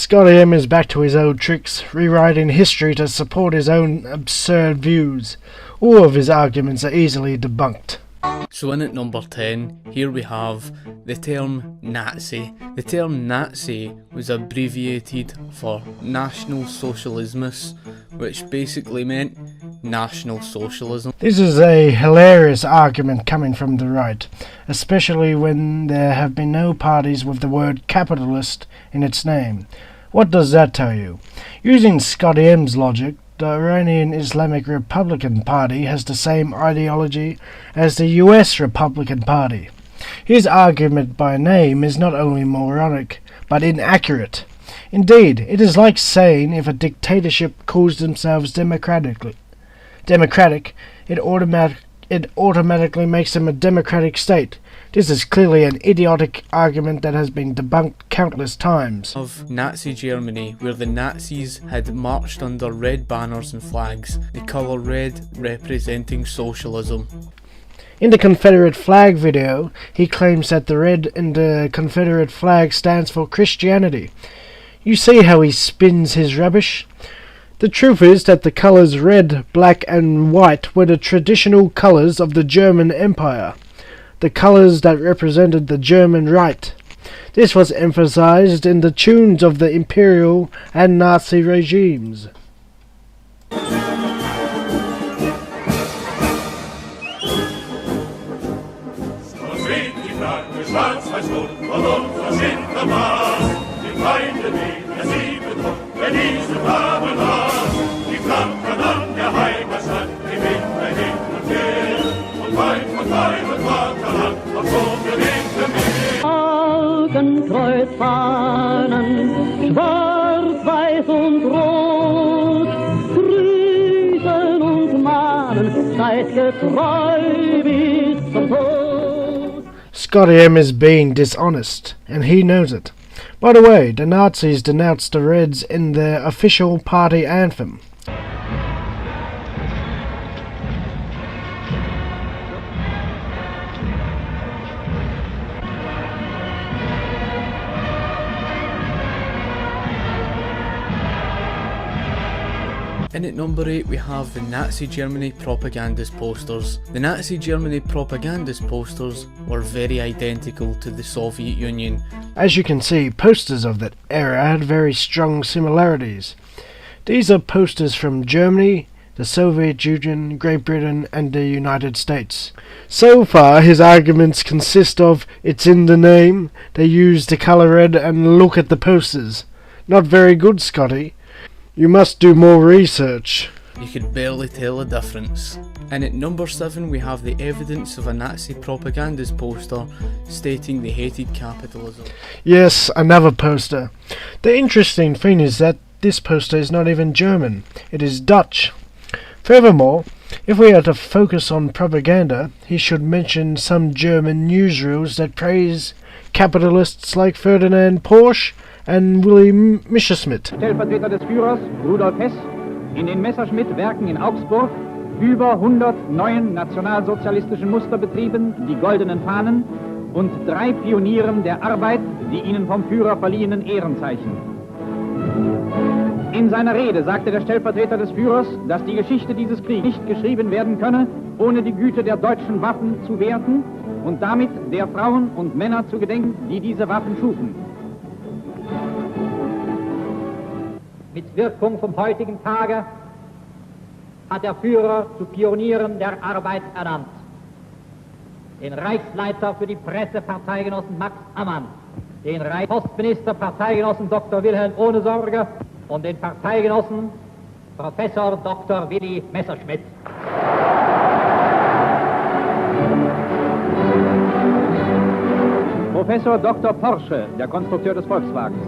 ScottyM is back to his old tricks, rewriting history to support his own absurd views. All of his arguments are easily debunked. So in at number 10, here we have the term Nazi. The term Nazi was abbreviated for National Socialismus, which basically meant National Socialism. This is a hilarious argument coming from the right, especially when there have been no parties with the word capitalist in its name. What does that tell you? Using ScottyM's logic, the Iranian Islamic Republican Party has the same ideology as the US Republican Party. His argument by name is not only moronic, but inaccurate. Indeed, it is like saying if a dictatorship calls themselves democratic, it automatically makes them a democratic state. This is clearly an idiotic argument that has been debunked countless times. Of Nazi Germany, where the Nazis had marched under red banners and flags, the colour red representing socialism. In the Confederate flag video, he claims that the red in the Confederate flag stands for Christianity. You see how he spins his rubbish? The truth is that the colours red, black and white were the traditional colours of the German Empire, the colours that represented the German right. This was emphasized in the tunes of the imperial and Nazi regimes. Kreuzfahnen, schwarz, weiß und rot, grüßen und mahnen, seid getreu bis zum Tod. ScottyM is being dishonest, and he knows it. By the way, the Nazis denounced the Reds in their official party anthem. In at number 8 we have the Nazi Germany propagandist posters. The Nazi Germany propagandist posters were very identical to the Soviet Union. As you can see, posters of that era had very strong similarities. These are posters from Germany, the Soviet Union, Great Britain and the United States. So far his arguments consist of it's in the name, they use the colour red and look at the posters. Not very good, Scotty. You must do more research. You could barely tell a difference. And at number 7 we have the evidence of a Nazi propagandist poster stating they hated capitalism. Yes, another poster. The interesting thing is that this poster is not even German, it is Dutch. Furthermore, if we are to focus on propaganda, he should mention some German newsreels that praise capitalists like Ferdinand Porsche and Willy Messerschmitt. Stellvertreter des Führers, Rudolf Hess, in den Messerschmitt-Werken in Augsburg über 100 neuen nationalsozialistischen Musterbetrieben die goldenen Fahnen und 3 Pionieren der Arbeit die ihnen vom Führer verliehenen Ehrenzeichen. In seiner Rede sagte der Stellvertreter des Führers, dass die Geschichte dieses Krieges nicht geschrieben werden könne, ohne die Güte der deutschen Waffen zu werten und damit der Frauen und Männer zu gedenken, die diese Waffen schufen. Mit Wirkung vom heutigen Tage hat der Führer zu Pionieren der Arbeit ernannt. Den Reichsleiter für die Presse Parteigenossen Max Ammann, den Reichspostminister Parteigenossen Dr. Wilhelm Ohnesorge und den Parteigenossen Professor Dr. Willy Messerschmitt. Professor Dr. Porsche, der Konstrukteur des Volkswagens.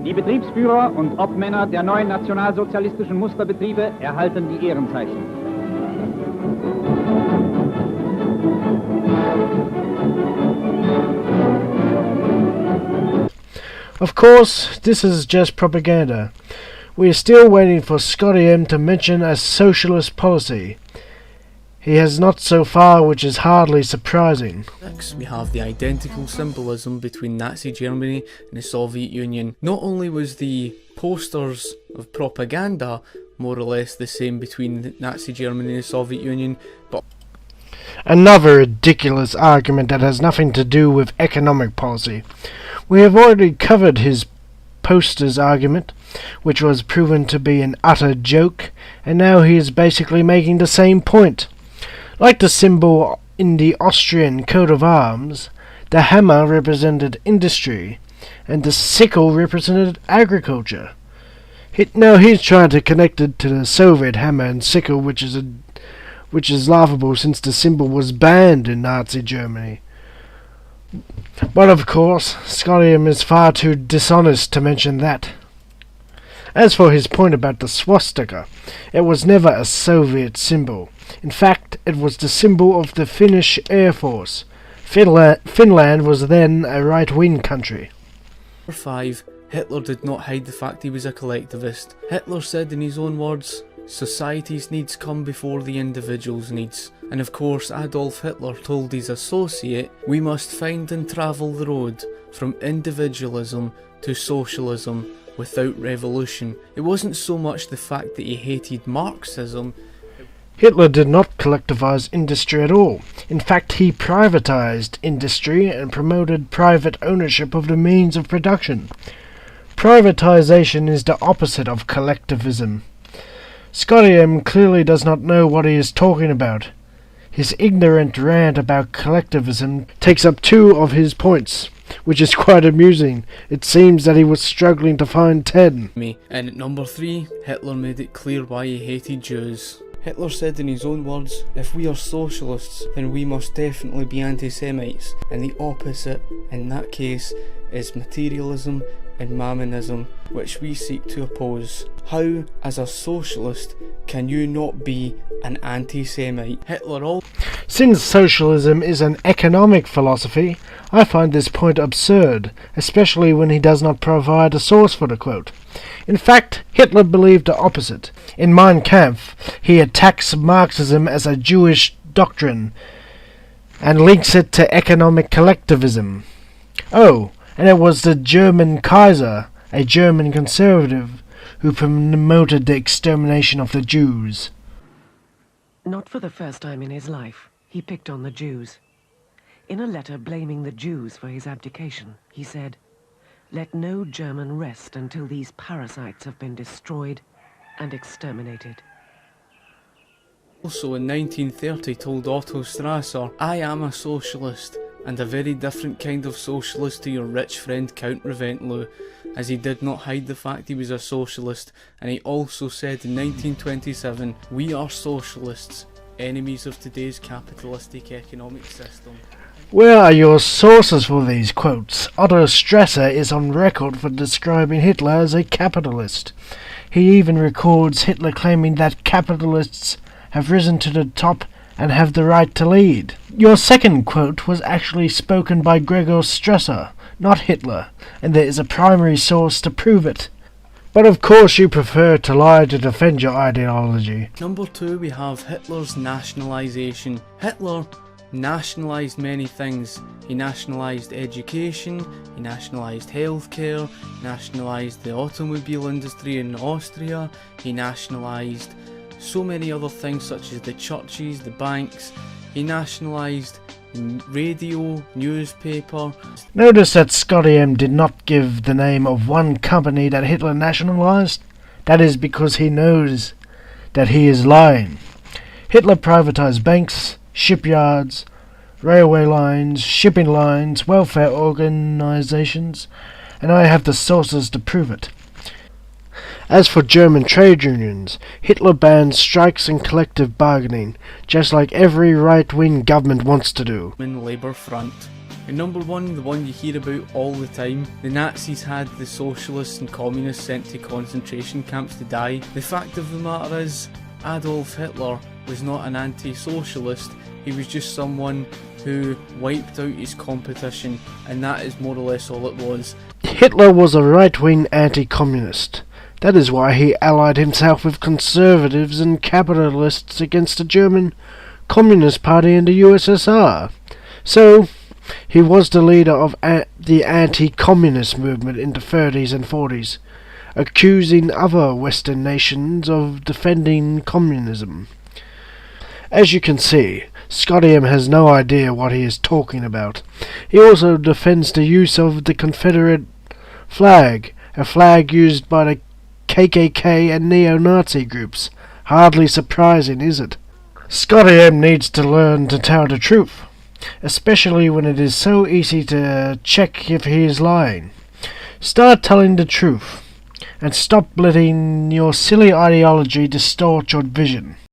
Die Betriebsführer und Obmänner der neuen nationalsozialistischen Musterbetriebe erhalten die Ehrenzeichen. Of course, this is just propaganda. We are still waiting for ScottyM to mention a socialist policy. He has not so far, which is hardly surprising. Next, we have the identical symbolism between Nazi Germany and the Soviet Union. Not only was the posters of propaganda more or less the same between Nazi Germany and the Soviet Union, but Another ridiculous argument that has nothing to do with economic policy. We have already covered his posters argument, which was proven to be an utter joke, and now he is basically making the same point. Like the symbol in the Austrian coat of arms, the hammer represented industry, and the sickle represented agriculture. Now he's trying to connect it to the Soviet hammer and sickle, which is laughable since the symbol was banned in Nazi Germany. But of course, ScottyM is far too dishonest to mention that. As for his point about the swastika, it was never a Soviet symbol. In fact, it was the symbol of the Finnish Air Force. Finland was then a right-wing country. Number 5. Hitler did not hide the fact he was a collectivist. Hitler said in his own words, "Society's needs come before the individual's needs." And of course, Adolf Hitler told his associate, "We must find and travel the road from individualism to socialism without revolution." It wasn't so much the fact that he hated Marxism. Hitler did not collectivize industry at all. In fact, he privatized industry and promoted private ownership of the means of production. Privatization is the opposite of collectivism. ScottyM clearly does not know what he is talking about. His ignorant rant about collectivism takes up 2 of his points, which is quite amusing. It seems that he was struggling to find 10. And at number 3, Hitler made it clear why he hated Jews. Hitler said in his own words, "If we are socialists, then we must definitely be anti-Semites, and the opposite in that case is materialism and mammonism, which we seek to oppose. How, as a socialist, can you not be an anti-Semite?" Since socialism is an economic philosophy, I find this point absurd, especially when he does not provide a source for the quote. In fact, Hitler believed the opposite. In Mein Kampf, he attacks Marxism as a Jewish doctrine and links it to economic collectivism. Oh, and it was the German Kaiser, a German conservative, who promoted the extermination of the Jews. Not for the first time in his life, he picked on the Jews. In a letter blaming the Jews for his abdication, he said, "Let no German rest until these parasites have been destroyed and exterminated." Also in 1930 told Otto Strasser, "I am a socialist, and a very different kind of socialist to your rich friend Count Reventlow," as he did not hide the fact he was a socialist. And he also said in 1927, "We are socialists, enemies of today's capitalistic economic system." Where are your sources for these quotes? Otto Strasser is on record for describing Hitler as a capitalist. He even records Hitler claiming that capitalists have risen to the top and have the right to lead. Your second quote was actually spoken by Gregor Strasser, not Hitler, and there is a primary source to prove it. But of course you prefer to lie to defend your ideology. Number 2, we have Hitler's nationalisation. Hitler nationalised many things. He nationalised education, he nationalised healthcare, nationalised the automobile industry in Austria, he nationalised so many other things such as the churches, the banks. He nationalised radio, newspaper. Notice that ScottyM did not give the name of one company that Hitler nationalised. That is because he knows that he is lying. Hitler privatised banks, shipyards, railway lines, shipping lines, welfare organisations, and I have the sources to prove it. As for German trade unions, Hitler banned strikes and collective bargaining, just like every right-wing government wants to do. Labour Front. And number 1, the one you hear about all the time, the Nazis had the socialists and communists sent to concentration camps to die. The fact of the matter is, Adolf Hitler was not an anti-socialist, he was just someone who wiped out his competition, and that is more or less all it was. Hitler was a right-wing anti-communist. That is why he allied himself with conservatives and capitalists against the German Communist Party in the USSR. So, he was the leader of the anti-communist movement in the 30s and 40s, accusing other Western nations of defending communism. As you can see, ScottyM has no idea what he is talking about. He also defends the use of the Confederate flag, a flag used by the KKK and neo-Nazi groups. Hardly surprising, is it? ScottyM needs to learn to tell the truth, especially when it is so easy to check if he is lying. Start telling the truth, and stop letting your silly ideology distort your vision.